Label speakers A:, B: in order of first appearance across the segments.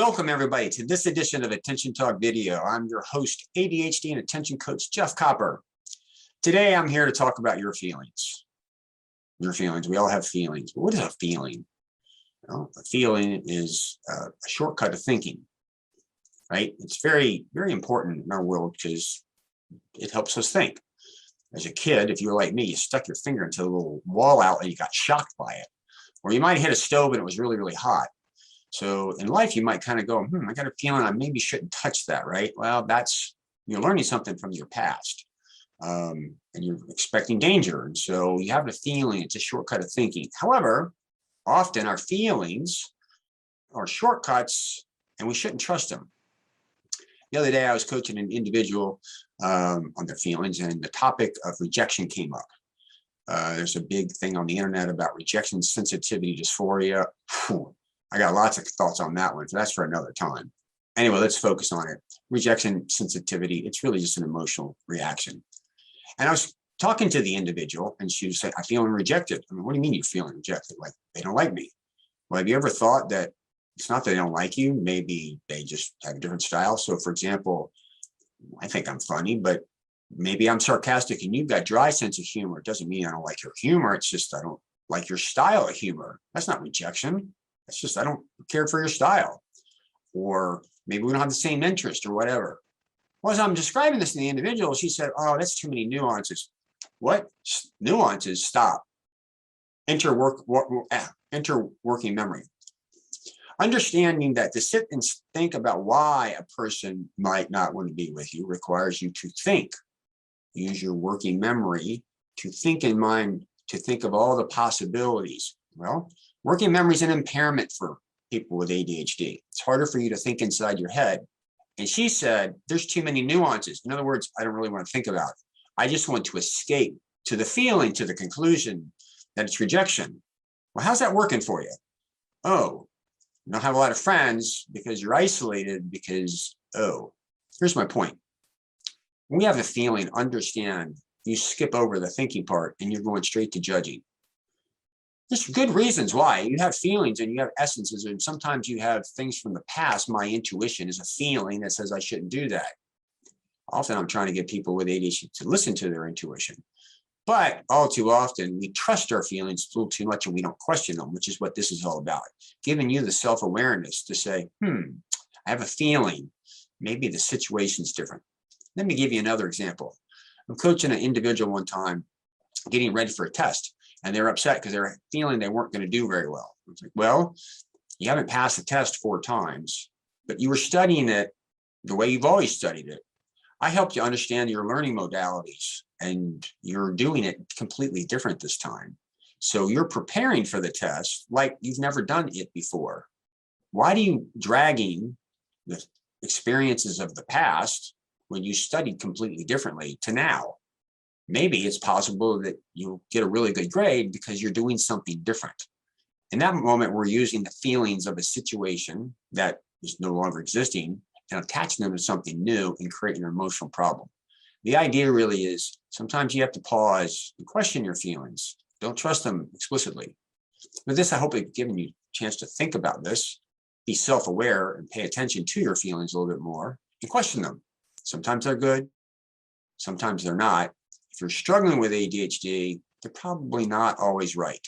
A: Welcome everybody to this edition of Attention Talk Video. I'm your host, ADHD and Attention Coach Jeff Copper. Today I'm here to talk about your feelings. Your feelings. We all have feelings. But what is a feeling? Well, a feeling is a shortcut of thinking, right? It's very, very important in our world because it helps us think. As a kid, if you were like me, you stuck your finger into a little wall outlet and you got shocked by it. Or you might hit a stove and it was really, really hot. So in life, you might kind of go, I got a feeling I maybe shouldn't touch that, right? Well, you're learning something from your past and you're expecting danger. And so you have a feeling, it's a shortcut of thinking. However, often our feelings are shortcuts and we shouldn't trust them. The other day, I was coaching an individual on their feelings and the topic of rejection came up. There's a big thing on the internet about rejection sensitivity dysphoria. I got lots of thoughts on that one, so that's for another time. Anyway, let's focus on it. Rejection sensitivity, it's really just an emotional reaction. And I was talking to the individual and she was saying, I'm feeling rejected. I mean, what do you mean you're feeling rejected? Like they don't like me. Well, have you ever thought that it's not that they don't like you, maybe they just have a different style? So for example, I think I'm funny, but maybe I'm sarcastic and you've got dry sense of humor. It doesn't mean I don't like your humor. It's just I don't like your style of humor. That's not rejection. It's just I don't care for your style. Or maybe we don't have the same interest or whatever. Well, as I'm describing this to the individual, she said, oh, that's too many nuances. What? Nuances? Stop. Enter working memory. Understanding that to sit and think about why a person might not want to be with you requires you to think. Use your working memory to think in mind, to think of all the possibilities. Well, working memory is an impairment for people with ADHD. It's harder for you to think inside your head. And she said, there's too many nuances. In other words, I don't really want to think about it. I just want to escape to the feeling, to the conclusion that it's rejection. Well, how's that working for you? Oh, you don't have a lot of friends because you're isolated because, here's my point. When we have a feeling, understand, you skip over the thinking part and you're going straight to judging. There's good reasons why. You have feelings and you have essences, and sometimes you have things from the past. My intuition is a feeling that says I shouldn't do that. Often I'm trying to get people with ADHD to listen to their intuition. But all too often, we trust our feelings a little too much and we don't question them, which is what this is all about. Giving you the self-awareness to say, I have a feeling. Maybe the situation's different. Let me give you another example. I'm coaching an individual one time, getting ready for a test. And they're upset because they're feeling they weren't going to do very well. It's like, well, you haven't passed the test 4 times, but you were studying it the way you've always studied it. I helped you understand your learning modalities, and you're doing it completely different this time. So you're preparing for the test like you've never done it before. Why do you dragging the experiences of the past when you studied completely differently to now? Maybe it's possible that you'll get a really good grade because you're doing something different. In that moment, we're using the feelings of a situation that is no longer existing and attaching them to something new and creating an emotional problem. The idea really is sometimes you have to pause and question your feelings. Don't trust them explicitly. With this, I hope I've given you a chance to think about this, be self-aware and pay attention to your feelings a little bit more and question them. Sometimes they're good, sometimes they're not. If you're struggling with ADHD, they're probably not always right.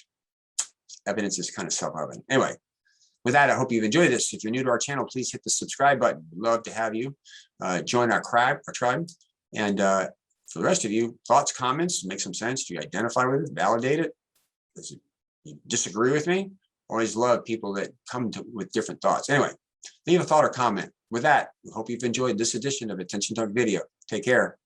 A: Evidence is kind of self-evident. Anyway, with that, I hope you've enjoyed this. If you're new to our channel, please hit the subscribe button. We'd love to have you join our tribe. And for the rest of you, thoughts, comments, make some sense. Do you identify with it? Validate it? Does you disagree with me? Always love people that come with different thoughts. Anyway, leave a thought or comment. With that, we hope you've enjoyed this edition of Attention Talk Video. Take care.